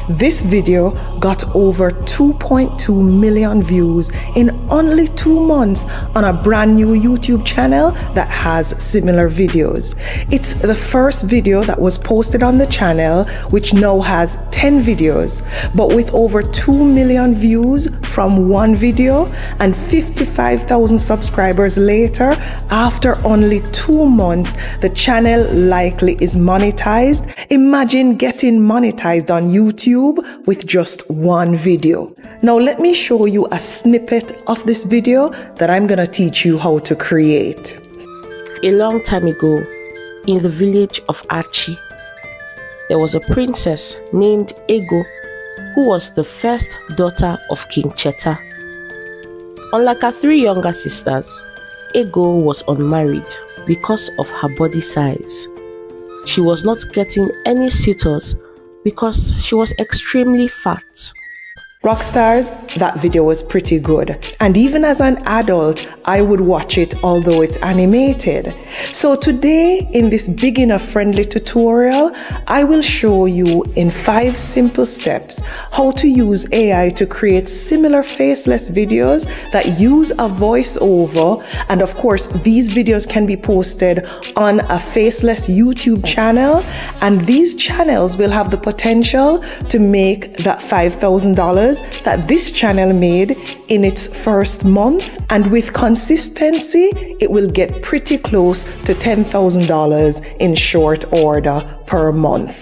This video got over 2.2 million views in only 2 months on a brand new YouTube channel that has similar videos. It's the first video that was posted on the channel, which now has 10 videos, but with over 2 million views from one video and 55,000 subscribers later, after only 2 months, the channel likely is monetized. Imagine getting monetized on YouTube with just one video. Now let me show you a snippet of this video that I'm gonna teach you how to create. A long time ago, in the village of Archie, there was a princess named Ego who was the first daughter of King Cheta. Unlike her 3 younger sisters, Ego was unmarried because of her body size. She was not getting any suitors because she was extremely fat. Rockstars, that video was pretty good. And even as an adult, I would watch it although it's animated. So today, in this beginner-friendly tutorial, I will show you in 5 simple steps how to use AI to create similar faceless videos that use a voiceover. And of course, these videos can be posted on a faceless YouTube channel. And these channels will have the potential to make that $5,000 that this channel made in its first month, and with consistency it will get pretty close to $10,000 in short order per month.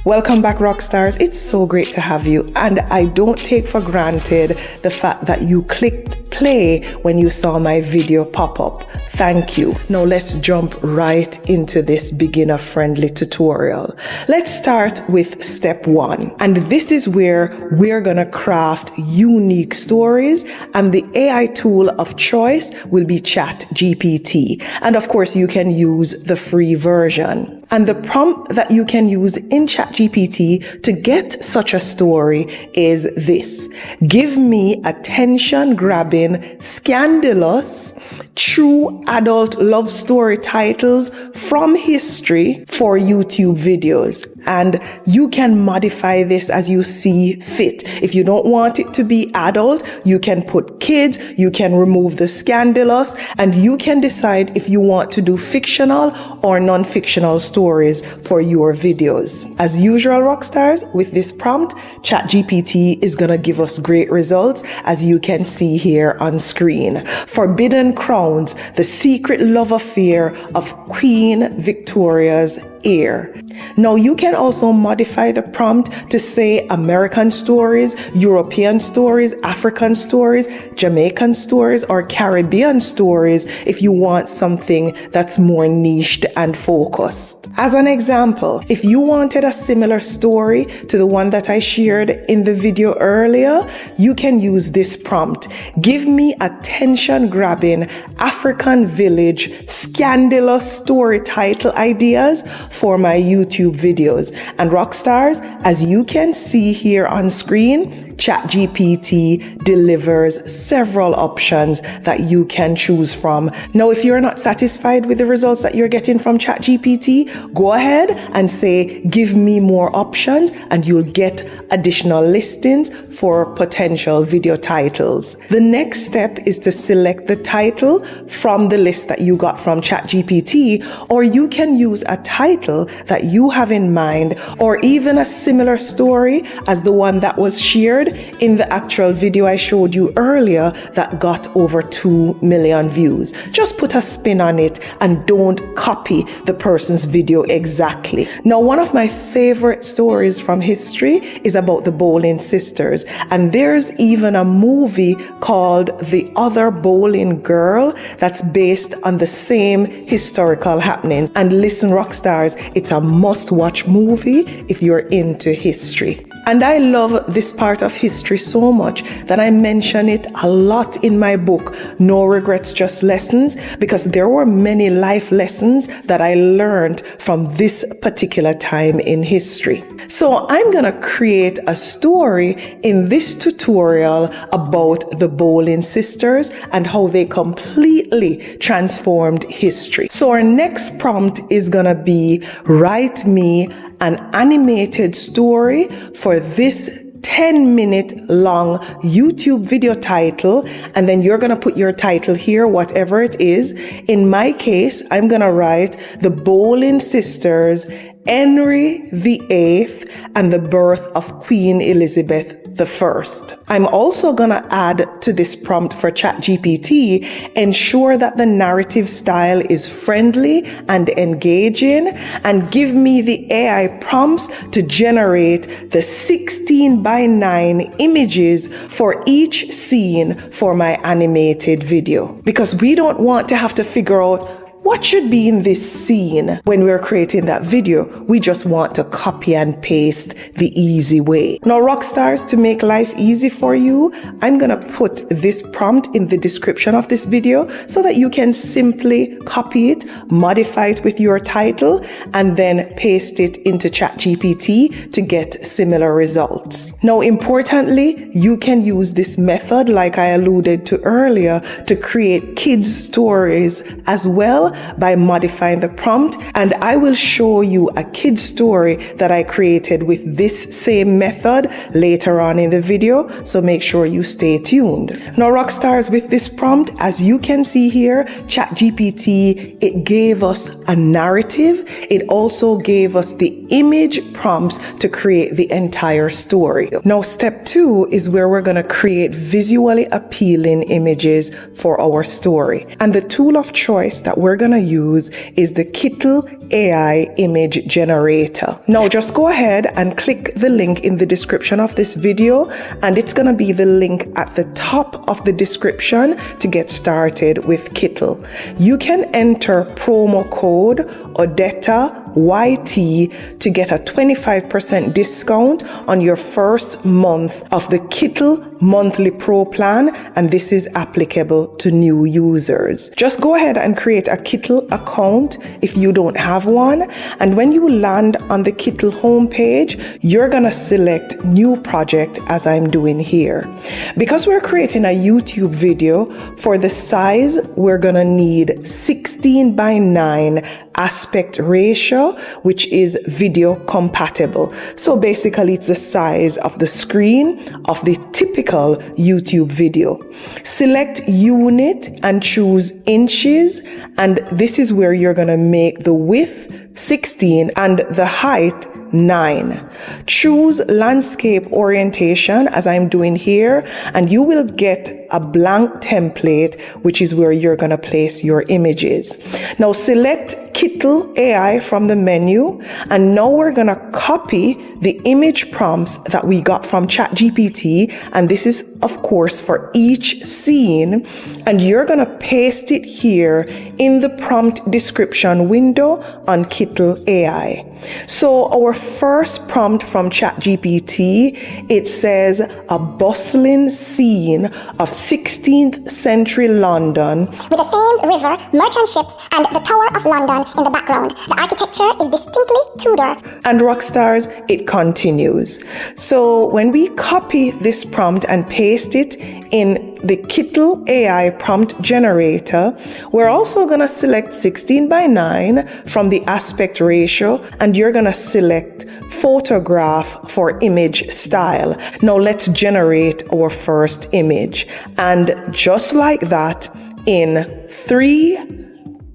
Welcome back, Rockstars. It's so great to have you, and I don't take for granted the fact that you clicked play when you saw my video pop up. Thank you. Now let's jump right into this beginner-friendly tutorial. Let's start with step 1. And this is where we're gonna craft unique stories, and the AI tool of choice will be ChatGPT. And of course, you can use the free version. And the prompt that you can use in ChatGPT to get such a story is this: give me attention-grabbing, scandalous, true adult love story titles from history for YouTube videos. And you can modify this as you see fit. If you don't want it to be adult, you can put kids, you can remove the scandalous, and you can decide if you want to do fictional or non-fictional stories for your videos. As usual, Rockstars, with this prompt, ChatGPT is gonna give us great results, as you can see here on screen. Forbidden Crowns, the secret love affair of Queen Victoria's heir. Now you can also modify the prompt to say American stories, European stories, African stories, Jamaican stories, or Caribbean stories if you want something that's more niched and focused. As an example, if you wanted a similar story to the one that I shared in the video earlier, you can use this prompt: give me attention-grabbing African village scandalous story title ideas for my YouTube videos. And Rockstars, as you can see here on screen, ChatGPT delivers several options that you can choose from. Now, if you're not satisfied with the results that you're getting from ChatGPT, go ahead and say, give me more options, and you'll get additional listings for potential video titles. The next step is to select the title from the list that you got from ChatGPT, or you can use a title that you have in mind, or even a similar story as the one that was shared in the actual video I showed you earlier that got over 2 million views. Just put a spin on it and don't copy the person's video exactly. Now, one of my favorite stories from history is about the Bowling sisters, and there's even a movie called The Other Bowling Girl that's based on the same historical happenings. And listen, Rockstars, it's a must-watch movie if you're into history. And I love this part of history so much that I mention it a lot in my book, No Regrets, Just Lessons, because there were many life lessons that I learned from this particular time in history. So I'm going to create a story in this tutorial about the Bolin sisters and how they completely transformed history. So our next prompt is going to be, write me an animated story for this 10-minute long YouTube video title, and then you're going to put your title here, whatever it is. In my case, I'm going to write The Bolin Sisters, Henry VIII, and the Birth of Queen Elizabeth I. I'm also going to add to this prompt for ChatGPT, ensure that the narrative style is friendly and engaging, and give me the AI prompts to generate the 16:9 images for each scene for my animated video. Because we don't want to have to figure out what should be in this scene when we're creating that video. We just want to copy and paste the easy way. Now, rock stars, to make life easy for you, I'm going to put this prompt in the description of this video so that you can simply copy it, modify it with your title, and then paste it into ChatGPT to get similar results. Now, importantly, you can use this method, like I alluded to earlier, to create kids' stories as well, by modifying the prompt, and I will show you a kid's story that I created with this same method later on in the video, so make sure you stay tuned. Now, rock stars, with this prompt, as you can see here, ChatGPT, it gave us a narrative. It also gave us the image prompts to create the entire story. Now, step 2 is where we're going to create visually appealing images for our story, and the tool of choice that we're going to use is the Kittle AI image generator. Now just go ahead and click the link in the description of this video, and it's going to be the link at the top of the description to get started with Kittle. You can enter promo code ODETA YT to get a 25% discount on your first month of the Kittle Monthly Pro plan, and this is applicable to new users. Just go ahead and create a Kittle account if you don't have one, and when you land on the Kittle homepage, you're gonna select new project as I'm doing here. Because we're creating a YouTube video, for the size we're gonna need 16:9 aspect ratio, which is video compatible. So basically it's the size of the screen of the typical YouTube video. Select unit and choose inches, and this is where you're going to make the width 16 and the height 9. Choose landscape orientation as I'm doing here, and you will get a blank template, which is where you're going to place your images. Now select Kittle AI from the menu, and now we're going to copy the image prompts that we got from ChatGPT, and this is of course for each scene, and you're going to paste it here in the prompt description window on Kittle AI. So our first prompt from ChatGPT, it says a bustling scene of 16th century London with the Thames River, merchant ships, and the Tower of London in the background. The architecture is distinctly Tudor. And rock stars, it continues. So when we copy this prompt and paste it in the Kittle AI prompt generator, we're also going to select 16:9 from the aspect ratio, and you're going to select photograph for image style. Now let's generate our first image. And just like that, in 3,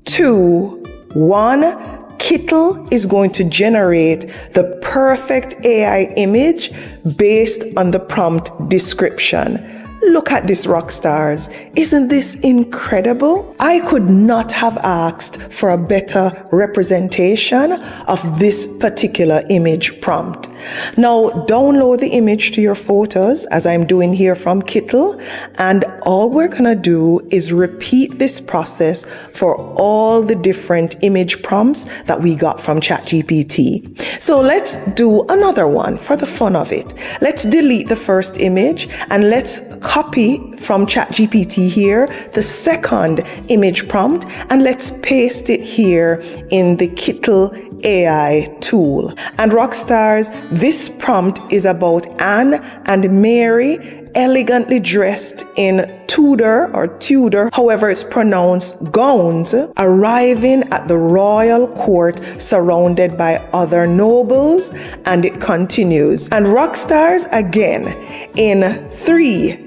2, 1, Kittle is going to generate the perfect AI image based on the prompt description. Look at this, rock stars. Isn't this incredible? I could not have asked for a better representation of this particular image prompt. Now download the image to your photos as I'm doing here from Kittle, and all we're gonna do is repeat this process for all the different image prompts that we got from ChatGPT. So let's do another one for the fun of it. Let's delete the first image and let's copy from ChatGPT here the second image prompt and let's paste it here in the Kittle AI tool. And Rockstars, this prompt is about Anne and Mary elegantly dressed in Tudor, however it's pronounced, gowns, arriving at the royal court surrounded by other nobles, and it continues. And Rockstars, again, in 3,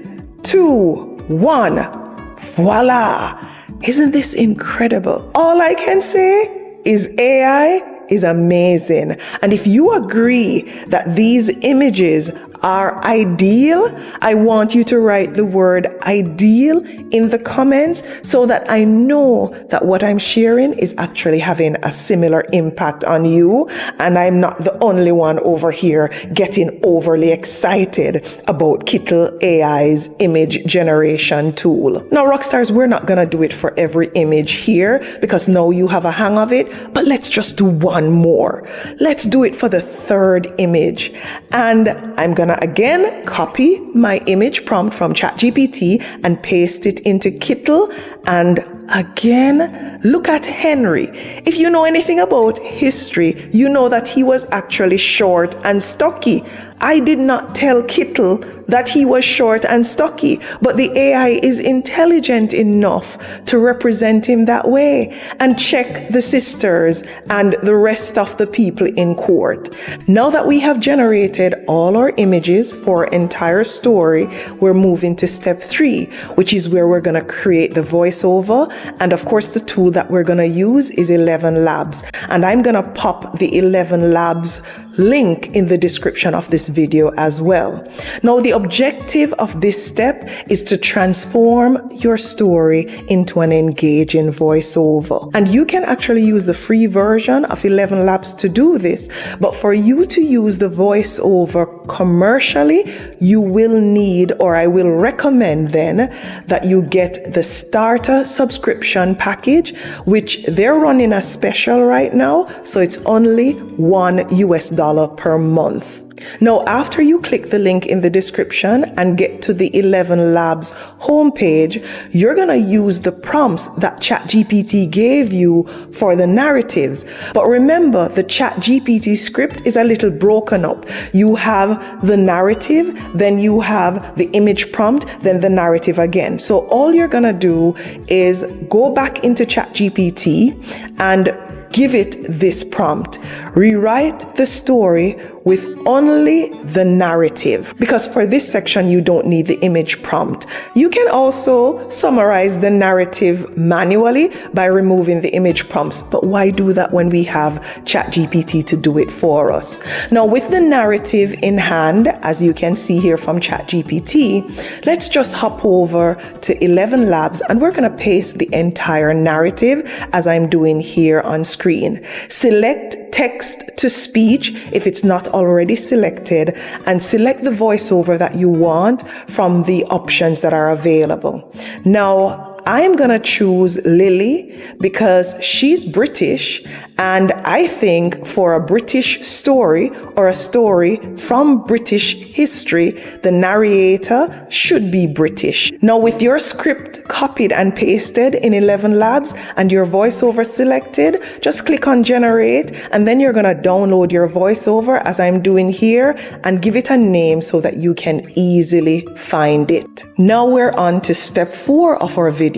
2, 1, voila! Isn't this incredible? All I can say is AI is amazing. And if you agree that these images are ideal, I want you to write the word ideal in the comments so that I know that what I'm sharing is actually having a similar impact on you and I'm not the only one over here getting overly excited about Kittle AI's image generation tool. Now, Rockstars, we're not gonna do it for every image here because now you have a hang of it, but let's just do one more. Let's do it for the third image. And I'm gonna again copy my image prompt from ChatGPT and paste it into Kittle. And again, look at Henry. If you know anything about history, you know that he was actually short and stocky. I did not tell Kittle that he was short and stocky, but the AI is intelligent enough to represent him that way. And check the sisters and the rest of the people in court. Now that we have generated all our images for our entire story, we're moving to step 3, which is where we're going to create the voiceover. And of course, the tool that we're going to use is 11 Labs. And I'm going to pop the 11 Labs link in the description of this video as well. Now, the objective of this step is to transform your story into an engaging voiceover. And you can actually use the free version of 11 Labs to do this. But for you to use the voiceover commercially, you will need, or I will recommend then, that you get the starter subscription package, which they're running a special right now. So it's only $1 per month. Now, after you click the link in the description and get to the 11 Labs homepage, you're going to use the prompts that ChatGPT gave you for the narratives. But remember, the ChatGPT script is a little broken up. You have the narrative, then you have the image prompt, then the narrative again. So all you're going to do is go back into ChatGPT and give it this prompt. Rewrite the story with only the narrative, because for this section you don't need the image prompt. You can also summarize the narrative manually by removing the image prompts, but why do that when we have ChatGPT to do it for us? Now, with the narrative in hand, as you can see here from ChatGPT, let's just hop over to 11 Labs and we're going to paste the entire narrative as I'm doing here on screen. Select text to speech if it's not already selected, and select the voiceover that you want from the options that are available. Now, I'm gonna choose Lily because she's British, and I think for a British story or a story from British history, the narrator should be British. Now, with your script copied and pasted in 11 Labs and your voiceover selected, just click on generate, and then you're gonna download your voiceover as I'm doing here and give it a name so that you can easily find it. Now we're on to step 4 of our video.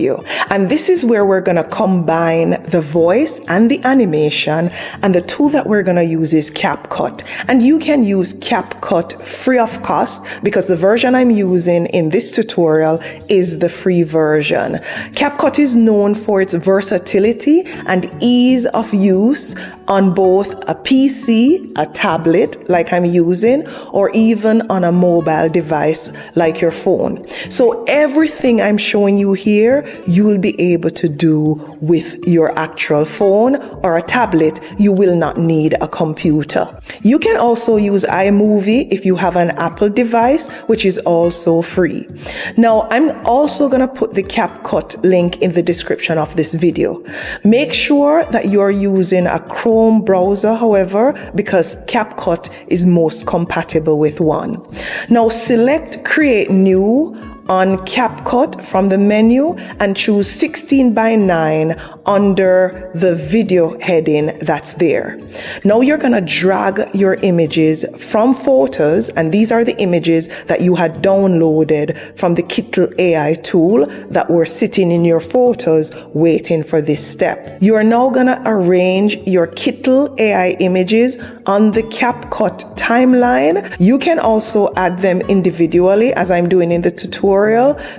And this is where we're going to combine the voice and the animation, and the tool that we're going to use is CapCut. And you can use CapCut free of cost because the version I'm using in this tutorial is the free version. CapCut is known for its versatility and ease of use on both a PC, a tablet like I'm using, or even on a mobile device like your phone. So everything I'm showing you here, you will be able to do with your actual phone or a tablet. You will not need a computer. You can also use iMovie if you have an Apple device, which is also free. Now, I'm also going to put the CapCut link in the description of this video. Make sure that you're using a Chrome Chrome browser, however, because CapCut is most compatible with one. Now select Create New on CapCut from the menu and choose 16:9 under the video heading that's there. Now you're going to drag your images from photos, and these are the images that you had downloaded from the Kittle AI tool that were sitting in your photos waiting for this step. You are now going to arrange your Kittle AI images on the CapCut timeline. You can also add them individually, as I'm doing in the tutorial,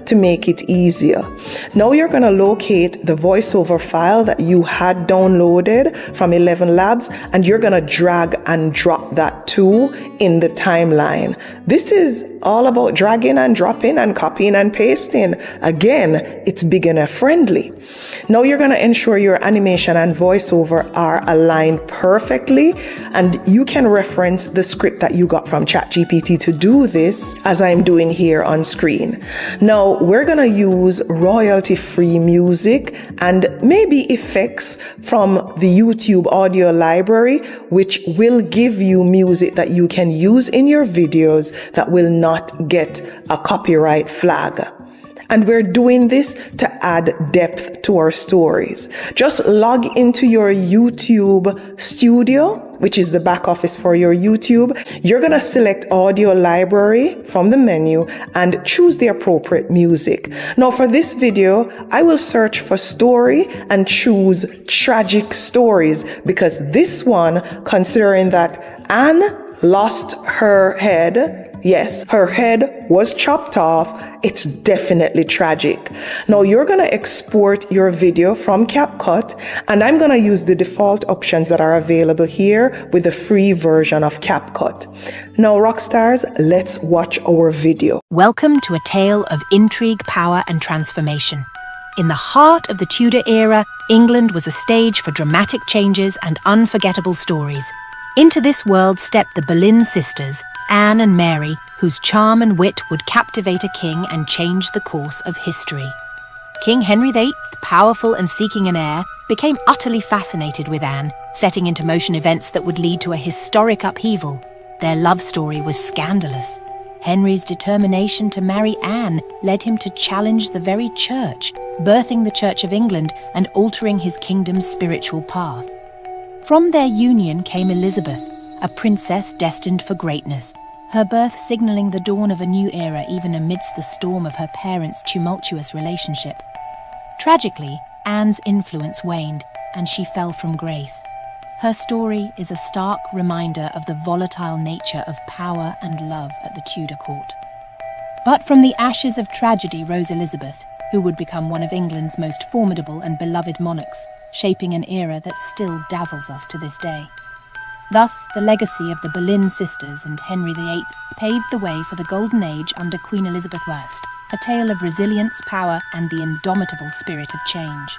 to make it easier. Now you're going to locate the voiceover file that you had downloaded from 11 Labs, and you're going to drag and drop that too in the timeline. This is all about dragging and dropping and copying and pasting. Again, it's beginner friendly. Now you're going to ensure your animation and voiceover are aligned perfectly, and you can reference the script that you got from ChatGPT to do this, as I'm doing here on screen. Now we're going to use royalty-free music and maybe effects from the YouTube audio library, which will give you music that you can use in your videos that will not get a copyright flag. And we're doing this to add depth to our stories. Just log into your YouTube studio, which is the back office for your YouTube. You're going to select audio library from the menu and choose the appropriate music. Now for this video, I will search for story and choose tragic stories, because this one, considering that Anne lost her head, yes, her head was chopped off, it's definitely tragic. Now you're going to export your video from CapCut, and I'm going to use the default options that are available here with the free version of CapCut. Now rockstars, let's watch our video. Welcome to a tale of intrigue, power and transformation. In the heart of the Tudor era, England was a stage for dramatic changes and unforgettable stories. Into this world stepped the Boleyn sisters, Anne and Mary, whose charm and wit would captivate a king and change the course of history. King Henry VIII, powerful and seeking an heir, became utterly fascinated with Anne, setting into motion events that would lead to a historic upheaval. Their love story was scandalous. Henry's determination to marry Anne led him to challenge the very church, birthing the Church of England and altering his kingdom's spiritual path. From their union came Elizabeth, a princess destined for greatness, her birth signalling the dawn of a new era even amidst the storm of her parents' tumultuous relationship. Tragically, Anne's influence waned, and she fell from grace. Her story is a stark reminder of the volatile nature of power and love at the Tudor court. But from the ashes of tragedy rose Elizabeth, who would become one of England's most formidable and beloved monarchs, shaping an era that still dazzles us to this day. Thus, the legacy of the Boleyn sisters and Henry VIII paved the way for the Golden Age under Queen Elizabeth I, a tale of resilience, power, and the indomitable spirit of change.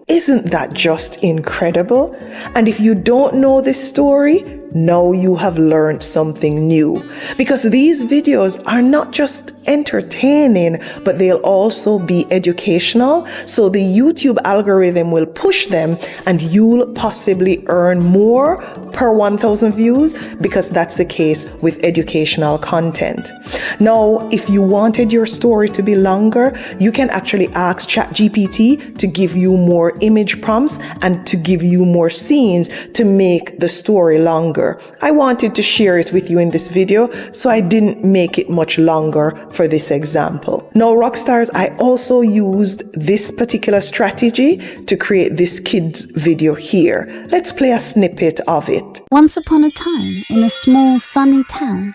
Isn't that just incredible? And if you don't know this story, now you have learned something new, because these videos are not just entertaining, but they'll also be educational. So the YouTube algorithm will push them, and you'll possibly earn more per 1,000 views, because that's the case with educational content. Now, if you wanted your story to be longer, you can actually ask ChatGPT to give you more image prompts and to give you more scenes to make the story longer. I wanted to share it with you in this video, so I didn't make it much longer for this example. Now, rockstars, I also used this particular strategy to create this kids video here. Let's play a snippet of it. Once upon a time, in a small sunny town,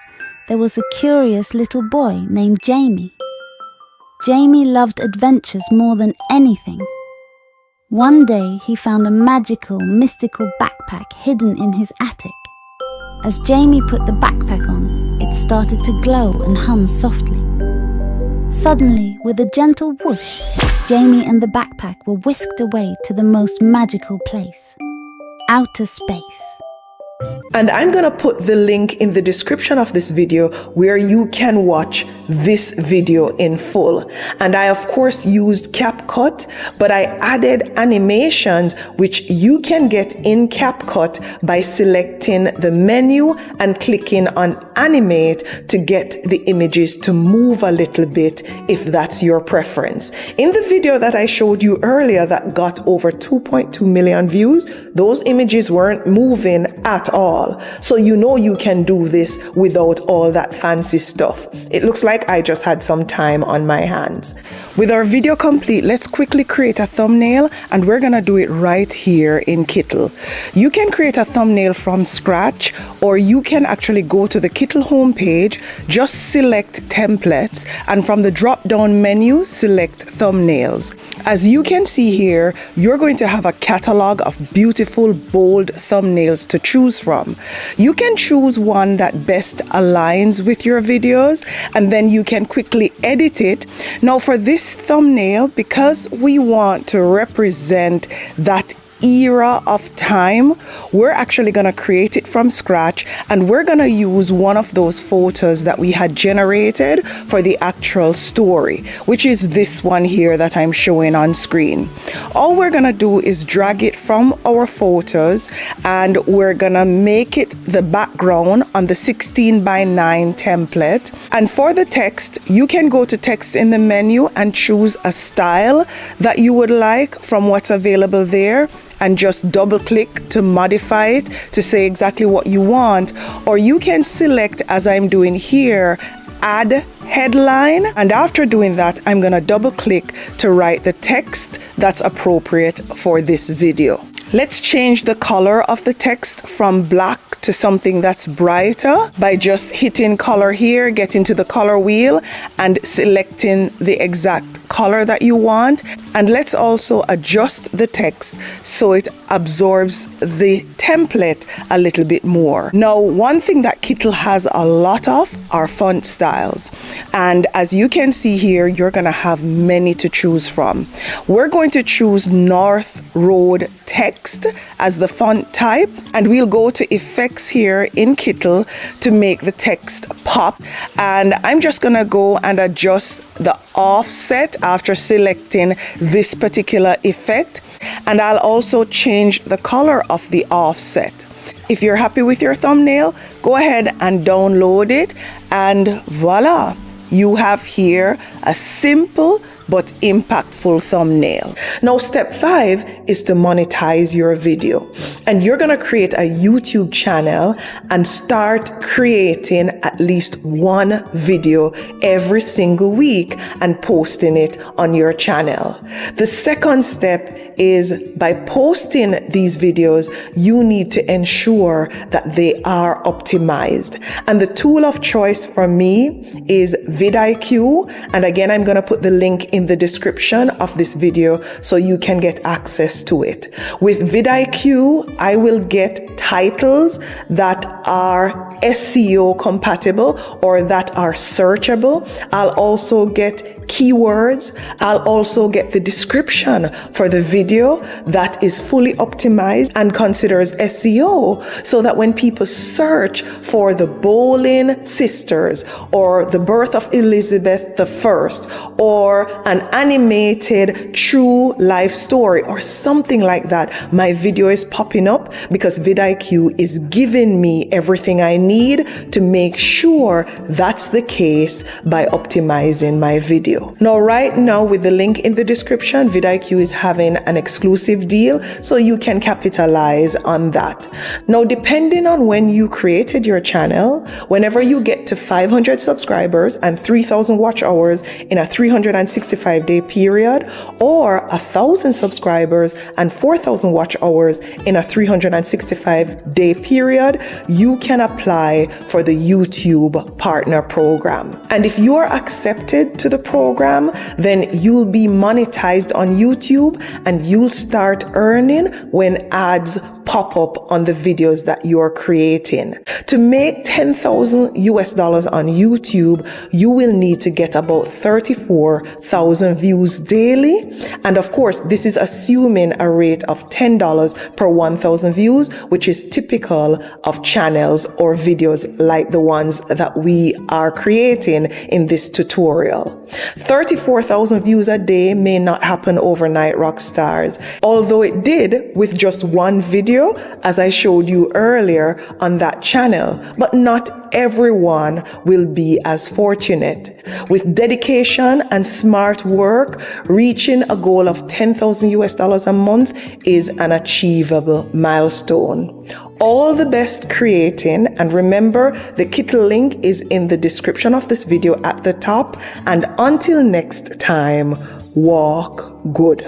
there was a curious little boy named Jamie. Jamie loved adventures more than anything. One day he found a magical, mystical backpack hidden in his attic. As Jamie put the backpack on, it started to glow and hum softly. Suddenly, with a gentle whoosh, Jamie and the backpack were whisked away to the most magical place, outer space. And I'm going to put the link in the description of this video where you can watch this video in full. And I of course used CapCut, but I added animations which you can get in CapCut by selecting the menu and clicking on animate to get the images to move a little bit if that's your preference. In the video that I showed you earlier that got over 2.2 million views, those images weren't moving at all. So you know you can do this without all that fancy stuff. It looks like I just had some time on my hands. With our video complete, let's quickly create a thumbnail, and we're gonna do it right here in Kittle. You can create a thumbnail from scratch, or you can actually go to the Kittle homepage, just select templates, and from the drop-down menu, select thumbnails. As you can see here, you're going to have a catalog of beautiful, bold thumbnails to choose from. You can choose one that best aligns with your videos, and then you can quickly edit it. Now for this thumbnail, because we want to represent that era of time, we're actually going to create it from scratch, and we're going to use one of those photos that we had generated for the actual story, which is this one here that I'm showing on screen. All we're going to do is drag it from our photos, and we're going to make it the background on the 16:9 template. And for the text, you can go to text in the menu and choose a style that you would like from what's available there, and just double click to modify it to say exactly what you want. Or you can select, as I'm doing here, add headline, and after doing that, I'm gonna double click to write the text that's appropriate for this video. Let's change the color of the text from black to something that's brighter by just hitting color here, getting to the color wheel and selecting the exact color that you want. And let's also adjust the text so it absorbs the template a little bit more. Now, one thing that Kittle has a lot of are font styles. And as you can see here, you're gonna have many to choose from. We're going to choose North Road Text as the font type, and we'll go to effects here in Kittle to make the text pop. And I'm just gonna go and adjust the offset after selecting this particular effect, and I'll also change the color of the offset. If you're happy with your thumbnail, go ahead and download it, and voila, you have here a simple but impactful thumbnail. Now, step 5 is to monetize your video. And you're gonna create a YouTube channel and start creating at least one video every single week and posting it on your channel. The second step is by posting these videos, you need to ensure that they are optimized. And the tool of choice for me is vidIQ. And again, I'm gonna put the link in the description of this video so you can get access to it. With vidIQ, I will get titles that are SEO compatible or that are searchable. I'll also get keywords. I'll also get the description for the video that is fully optimized and considers SEO, so that when people search for the Boleyn sisters or the birth of Elizabeth I or an animated true life story or something like that, my video is popping up because vidIQ is giving me everything I need to make sure that's the case by optimizing my video. Now, right now, with the link in the description, vidIQ is having an exclusive deal, so you can capitalize on that. Now, depending on when you created your channel, whenever you get to 500 subscribers and 3,000 watch hours in a 365-day period, or 1,000 subscribers and 4,000 watch hours in a 365-day period, you can apply for the YouTube Partner Program. And if you are accepted to the program, then you'll be monetized on YouTube and you'll start earning when ads pop up on the videos that you're creating. To make $10,000 on YouTube, you will need to get about 34,000 views daily. And of course, this is assuming a rate of $10 per 1,000 views, which is typical of channels or videos like the ones that we are creating in this tutorial. 34,000 views a day may not happen overnight, rock stars, although it did with just one video, as I showed you earlier on that channel. But not everyone will be as fortunate. With dedication and smart work, reaching a goal of $10,000 a month is an achievable milestone. All the best creating, and remember, the kit link is in the description of this video at the top. And until next time, walk good.